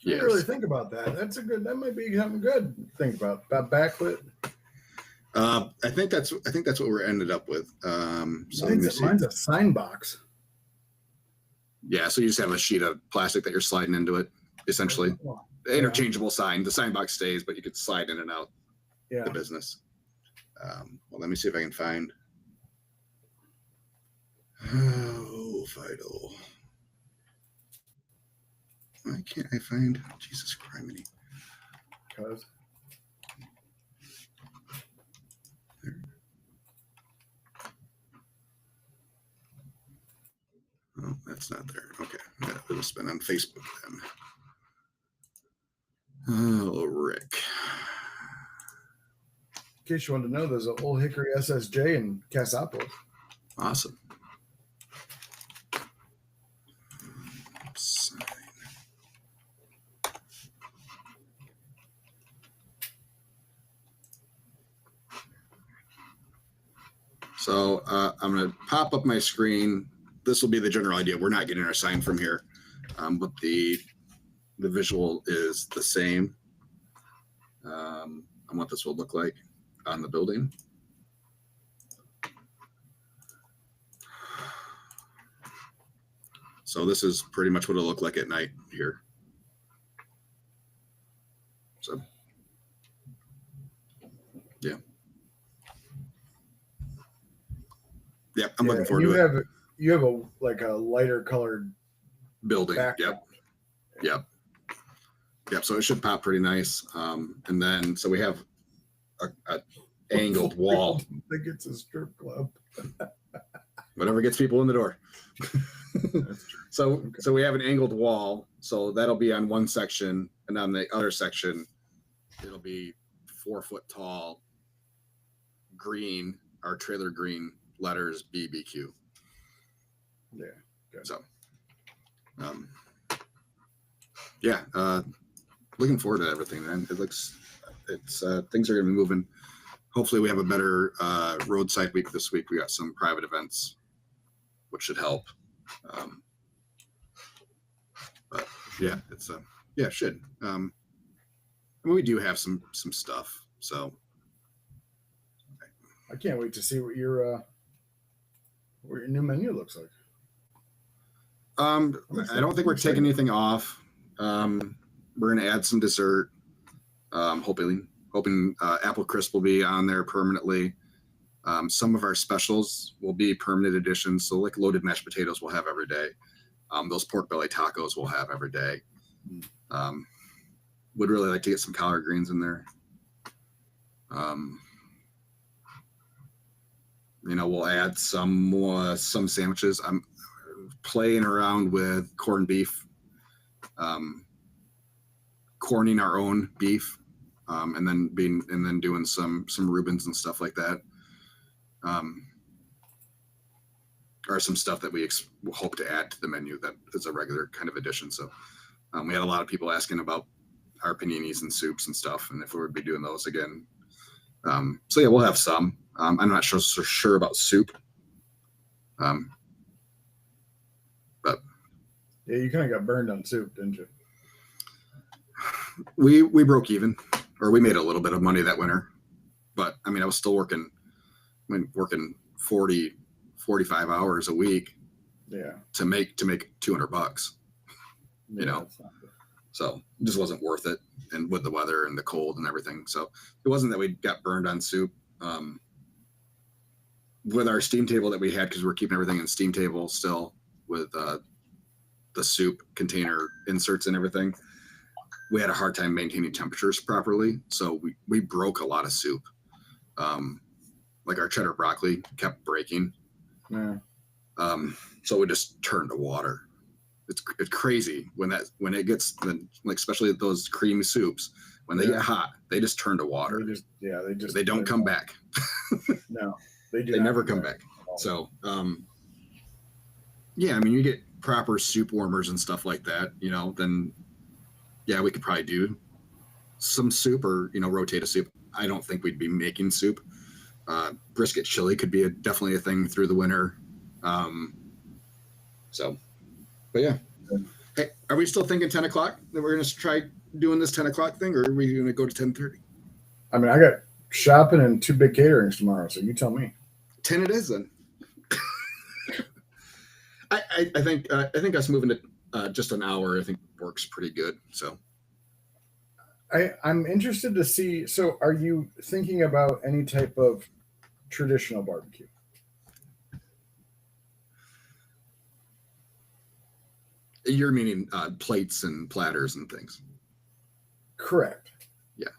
didn't really think about that. That might be something good to think about backlit. I think that's what we're ended up with. So Mine's a sign box. Yeah, so you just have a sheet of plastic that you're sliding into it, essentially. Interchangeable sign. The sign box stays, but you could slide in and out the business. Well, let me see if I can find. Oh, Vital. Why can't I find Jesus Criminy? Because oh, that's not there. Okay, that would have been on Facebook then. Oh, Rick. in case you wanted to know, there's an Old Hickory SSJ in Casapo. Awesome. So I'm going to pop up my screen. This will be the general idea. We're not getting our sign from here, but the visual is the same on what this will look like on the building. So this is pretty much what it'll look like at night here. So, yeah. Yeah, I'm looking forward to it. You have a like a lighter colored building. background. Yep. So it should pop pretty nice. And then so we have a angled wall. I think it's a strip club. Whatever gets people in the door. So we have an angled wall. So that'll be on one section, and on the other section, it'll be 4 foot tall green, our trailer green letters BBQ. Yeah. Good. So, looking forward to everything, man. It's things are gonna be moving. Hopefully we have a better roadside week this week. We got some private events, which should help. But yeah, it's it should. I mean, we do have some stuff, so I can't wait to see what your new menu looks like. I don't think we're taking anything off. We're gonna add some dessert. Hoping apple crisp will be on there permanently. Some of our specials will be permanent additions. So like loaded mashed potatoes we'll have every day. Those pork belly tacos we'll have every day. Would really like to get some collard greens in there. We'll add some sandwiches. I'm playing around with corned beef, corning our own beef, and then doing some Reubens and stuff like that. Or some stuff that we hope to add to the menu that is a regular kind of addition. So we had a lot of people asking about our paninis and soups and stuff, and if we would be doing those again. So yeah, we'll have some. I'm not sure about soup. But yeah, you kind of got burned on soup, didn't you? We broke even, or we made a little bit of money that winter. But I mean, I was still working 40, 45 hours a week. Yeah. To make $200, so it just wasn't worth it. And with the weather and the cold and everything. So it wasn't that we got burned on soup. With our steam table that we had, because we're keeping everything in steam table still with the soup container inserts and everything, we had a hard time maintaining temperatures properly. So we broke a lot of soup. Like our cheddar broccoli kept breaking. Yeah. So we just turned to water. It's crazy when it gets, like, especially those creamy soups, when they get hot, they just turn to water. They don't come back. No, they never come back. So, yeah, I mean, you get proper soup warmers and stuff like that, then yeah, we could probably do some soup or, rotate a soup. I don't think we'd be making soup. Brisket chili could be definitely a thing through the winter. But yeah. Hey, are we still thinking 10 o'clock that we're going to try doing this 10 o'clock thing, or are we going to go to 10:30? I mean, I got shopping and 2 big caterings tomorrow, so you tell me. 10 it is then. I think us moving to just an hour, I think works pretty good. So I'm interested to see. So are you thinking about any type of traditional barbecue? You're meaning plates and platters and things. Correct. Yeah.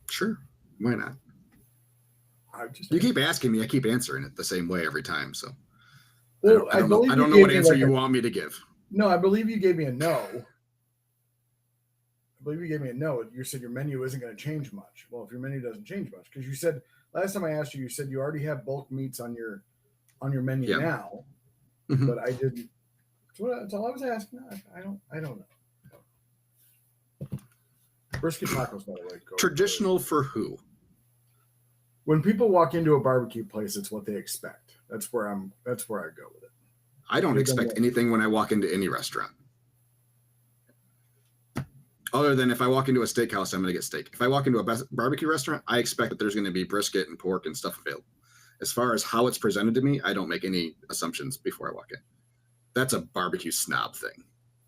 Sure. Why not? You keep asking me, I keep answering it the same way every time. So well, I don't know what answer you want me to give. No, I believe you gave me a no. You said your menu isn't going to change much. Well, if your menu doesn't change much, because you said last time I asked you, you said you already have bulk meats on your menu now, but I didn't. That's all I was asking. I don't know. Brisket tacos, by the way. Traditional for who? when people walk into a barbecue place, it's what they expect. That's where I go with it. I don't expect anything when I walk into any restaurant. Other than if I walk into a steakhouse, I'm going to get steak. If I walk into a barbecue restaurant, I expect that there's going to be brisket and pork and stuff available. As far as how it's presented to me, I don't make any assumptions before I walk in. That's a barbecue snob thing.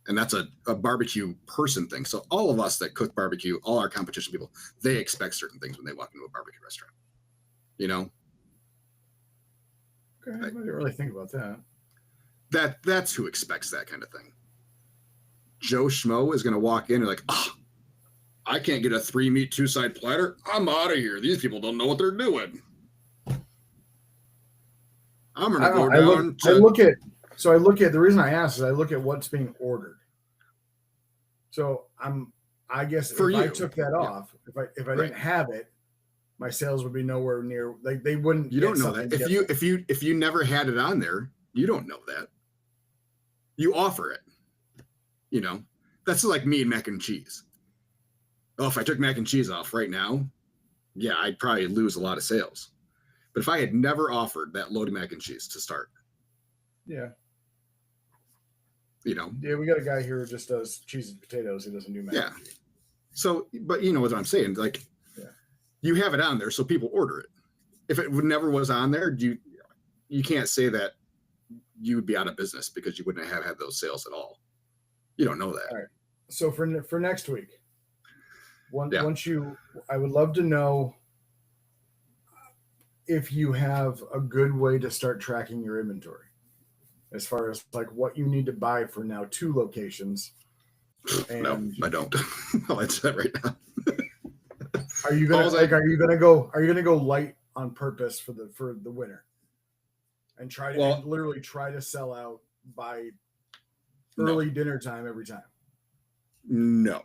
And that's a barbecue person thing. So all of us that cook barbecue, all our competition people, they expect certain things when they walk into a barbecue restaurant. You know? Okay, I didn't really think about that. That's who expects that kind of thing. Joe Schmo is going to walk in and like, I can't get a 3-meat 2-side platter. I'm out of here. These people don't know what they're doing. I'm going to go down. I look at the reason I ask is I look at what's being ordered. So I guess if I took that off, if I didn't have it, my sales would be nowhere near. Like they wouldn't. You don't know that if you never had it on there, you don't know that. You offer it. You know, that's like me and mac and cheese. Oh, if I took mac and cheese off right now, yeah, I'd probably lose a lot of sales. But if I had never offered that loaded mac and cheese to start, yeah, you know, yeah, we got a guy here who just does cheese and potatoes. He doesn't do mac and cheese. So, but you know what I'm saying? Like, you have it on there, so people order it. If it never was on there, you can't say that you would be out of business because you wouldn't have had those sales at all. You don't know that. All right. So for next week, I would love to know if you have a good way to start tracking your inventory as far as like what you need to buy for now 2 locations. And no, I don't. I'll answer that right now. Are you gonna go light on purpose for the winter and literally try to sell out by early dinner time every time? No.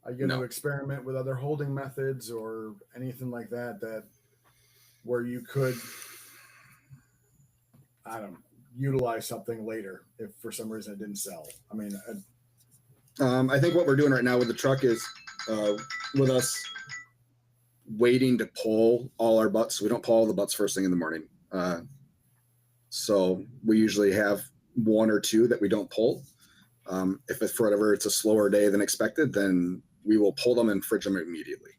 Are you going to experiment with other holding methods or anything like that where you could, I don't know, utilize something later if for some reason it didn't sell? I mean, I think what we're doing right now with the truck is with us waiting to pull all our butts. We don't pull all the butts first thing in the morning. So we usually have 1 or 2 that we don't pull. If it's for whatever, it's a slower day than expected, then we will pull them and fridge them immediately.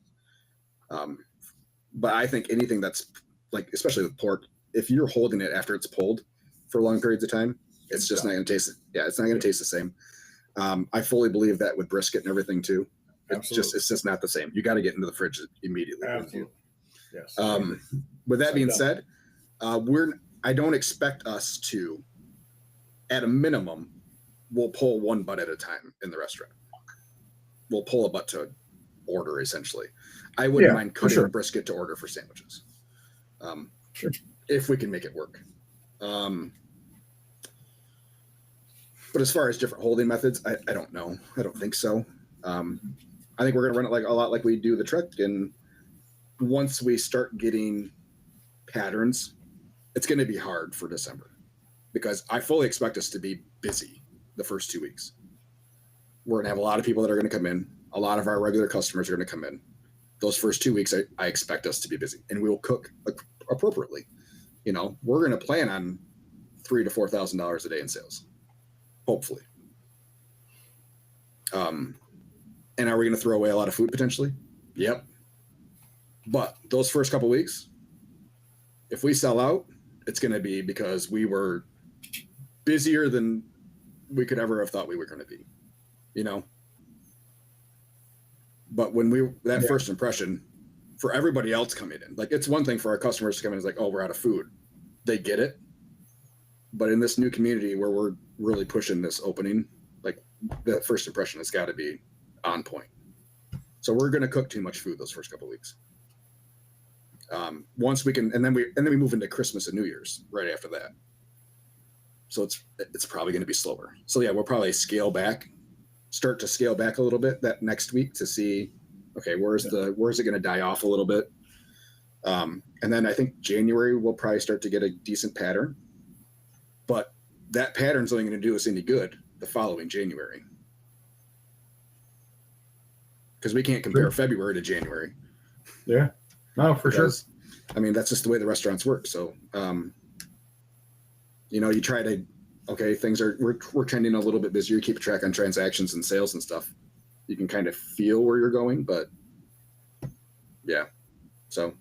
But I think anything that's like, especially with pork, if you're holding it after it's pulled for long periods of time, it's just not going to taste. It's not going to taste the same. I fully believe that with brisket and everything too. It's just not the same. You got to get into the fridge immediately. Absolutely. Yes. With that being said, I don't expect us to, at a minimum, we'll pull 1 butt at a time in the restaurant. We'll pull a butt to order, essentially. I wouldn't mind cutting a brisket to order for sandwiches. If we can make it work. But as far as different holding methods, I don't know. I don't think so. I think we're going to run it like a lot like we do the truck. And once we start getting patterns, it's going to be hard for December because I fully expect us to be busy the first 2 weeks. We're going to have a lot of people that are going to come in. A lot of our regular customers are going to come in. Those first 2 weeks, I expect us to be busy, and we will cook appropriately. You know, we're going to plan on $3,000 to $4,000 a day in sales, hopefully. And are we going to throw away a lot of food potentially? Yep. But those first couple weeks, if we sell out, it's going to be because we were busier than we could ever have thought we were going to be, you know? But when first impression for everybody else coming in, like it's one thing for our customers to come in, it's like, oh, we're out of food. They get it. But in this new community where we're really pushing this opening, like that first impression has got to be on point. So we're going to cook too much food those first couple of weeks. Once we can, and then we move into Christmas and New Year's right after that. So it's probably going to be slower. So yeah, we'll probably start to scale back a little bit that next week to see, okay, where's it going to die off a little bit? And then I think January we'll probably start to get a decent pattern, but that pattern's only going to do us any good the following January. Because we can't compare February to January. Yeah. No, for sure. I mean, that's just the way the restaurants work. So, you try to, okay, we're trending a little bit busier. You keep track on transactions and sales and stuff. You can kind of feel where you're going, but yeah. So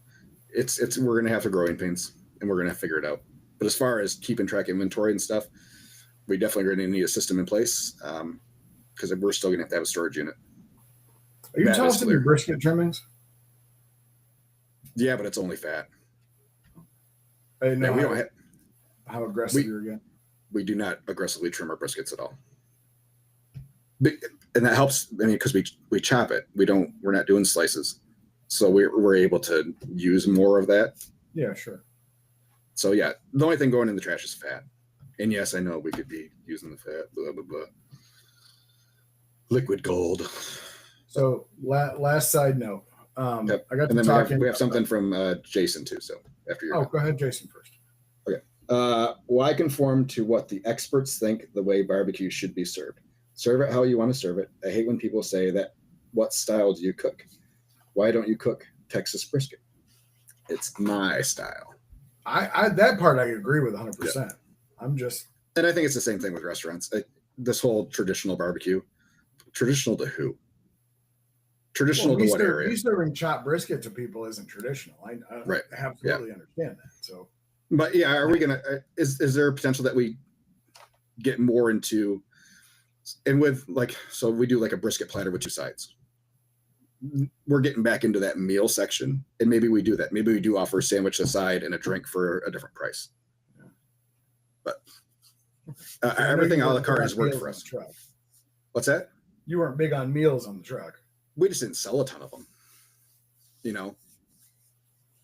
we're going to have to growing pains and we're going to figure it out. But as far as keeping track of inventory and stuff, we definitely going to need a system in place because we're still going to have a storage unit. Are you tossing your brisket trimmings? Yeah, but it's only fat. I didn't know we don't have how aggressive you're again. We do not aggressively trim our briskets at all. And that helps. I mean, because we chop it. We're not doing slices. So we're able to use more of that. Yeah, sure. So yeah, the only thing going in the trash is fat. And yes, I know we could be using the fat, blah, blah, blah. Liquid gold. So last side note. Yep. I got and to then talking. We have something from Jason too. So after you're go ahead, Jason first. Okay. Why conform to what the experts think the way barbecue should be served? Serve it how you want to serve it. I hate when people say that. What style do you cook? Why don't you cook Texas brisket? It's my style. I that part I agree with 100%. Yeah. And I think it's the same thing with restaurants. This whole traditional barbecue, traditional to who? Traditional to what area? Me serving chopped brisket to people isn't traditional. I right. absolutely understand that. So, but yeah, are we gonna? Is there a potential that we get more into? And with so we do like a brisket platter with 2 sides. We're getting back into that meal section, and maybe we do that. Maybe we do offer a sandwich aside and a drink for a different price. Yeah. But everything a la carte has worked for us. What's that? You weren't big on meals on the truck. We just didn't sell a ton of them.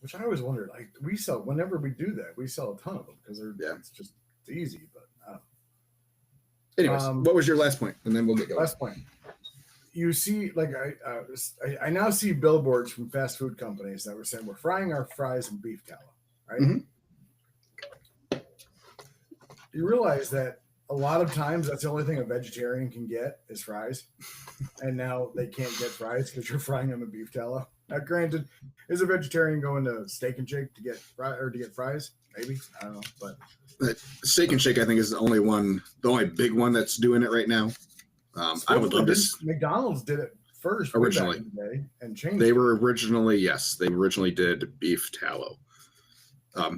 Which I always wondered. We sell whenever we do that, we sell a ton of them because it's easy. But anyways, what was your last point? And then we'll get going. Last point. You see, I now see billboards from fast food companies that were saying we're frying our fries in beef tallow, right? Mm-hmm. You realize that a lot of times that's the only thing a vegetarian can get is fries, and now they can't get fries because you're frying them in beef tallow. Now, granted, is a vegetarian going to Steak and Shake to get fries? Maybe, I don't know, but Steak and Shake I think is the only big one that's doing it right now. I would love this. McDonald's did it first originally back in the day and changed. They originally did beef tallow.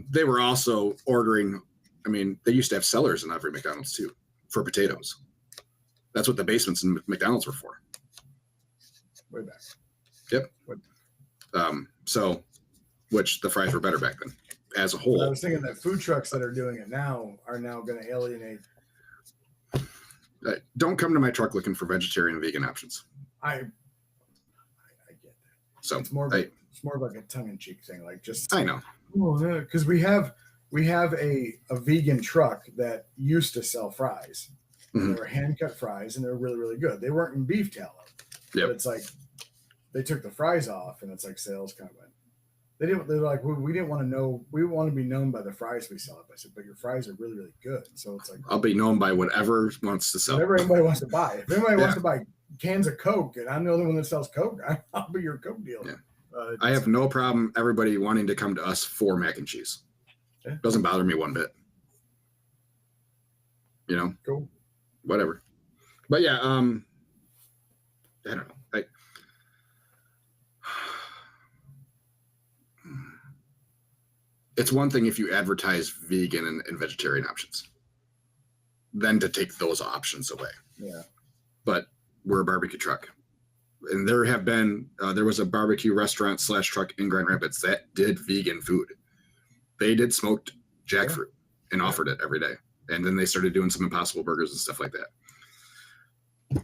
They were also ordering. I mean, they used to have cellars in every McDonald's too for potatoes. That's what the basements in McDonald's were for. Way back. Yep. So, which the fries were better back then, as a whole. I was thinking that food trucks that are doing it now are now going to alienate. Don't come to my truck looking for vegetarian and vegan options. I get that. So it's more of like a tongue-in-cheek thing, I know. Because we have a vegan truck that used to sell fries. Mm-hmm. They were hand-cut fries, and they were really, really good. They weren't in beef tallow. Yep. But it's they took the fries off, and it's sales kind of went. They're like, we didn't want to know. We want to be known by the fries we sell. I said, but your fries are really, really good. So it's I'll be known by whatever wants to sell. Whatever anybody wants to buy. If anybody wants to buy cans of Coke, and I'm the only one that sells Coke, I'll be your Coke dealer. Yeah. I have no problem everybody wanting to come to us for mac and cheese. Yeah. Doesn't bother me one bit. Cool. Whatever. But yeah, I don't know. It's one thing if you advertise vegan and vegetarian options, then to take those options away. Yeah. But we're a barbecue truck. And there have been, there was a barbecue restaurant / truck in Grand Rapids that did vegan food. They did smoked jackfruit and offered it every day. And then they started doing some Impossible Burgers and stuff like that.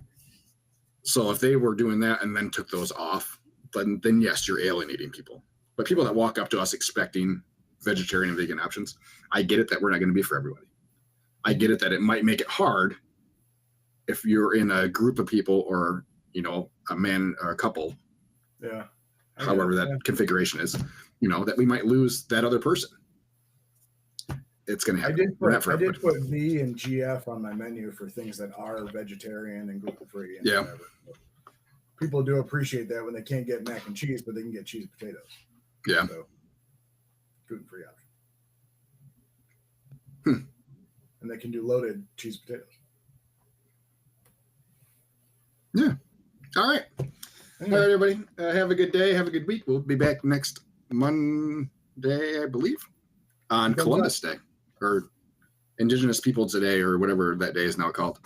So if they were doing that and then took those off, then yes, you're alienating people. But people that walk up to us expecting vegetarian and vegan options, I get it that we're not going to be for everybody. I get it that it might make it hard if you're in a group of people or, a man or a couple. Yeah. However that configuration is, that we might lose that other person. It's going to happen. I did put V and GF on my menu for things that are vegetarian and gluten-free. And whatever. People do appreciate that when they can't get mac and cheese, but they can get cheese and potatoes. Yeah. So, gluten-free option. And they can do loaded cheese potatoes. Yeah. All right. Anyway, All right, everybody. Have a good day. Have a good week. We'll be back next Monday, I believe, on Columbus Day or Indigenous Peoples Day or whatever that day is now called.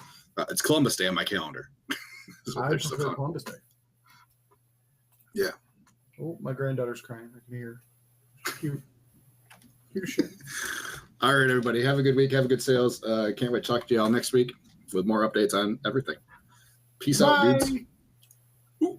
It's Columbus Day on my calendar. I prefer Columbus Day. Yeah. Oh, my granddaughter's crying. I can hear. Cute. Cute shit. All right, everybody. Have a good week. Have a good sales. Can't wait to talk to you all next week with more updates on everything. Peace out, dudes. Bye.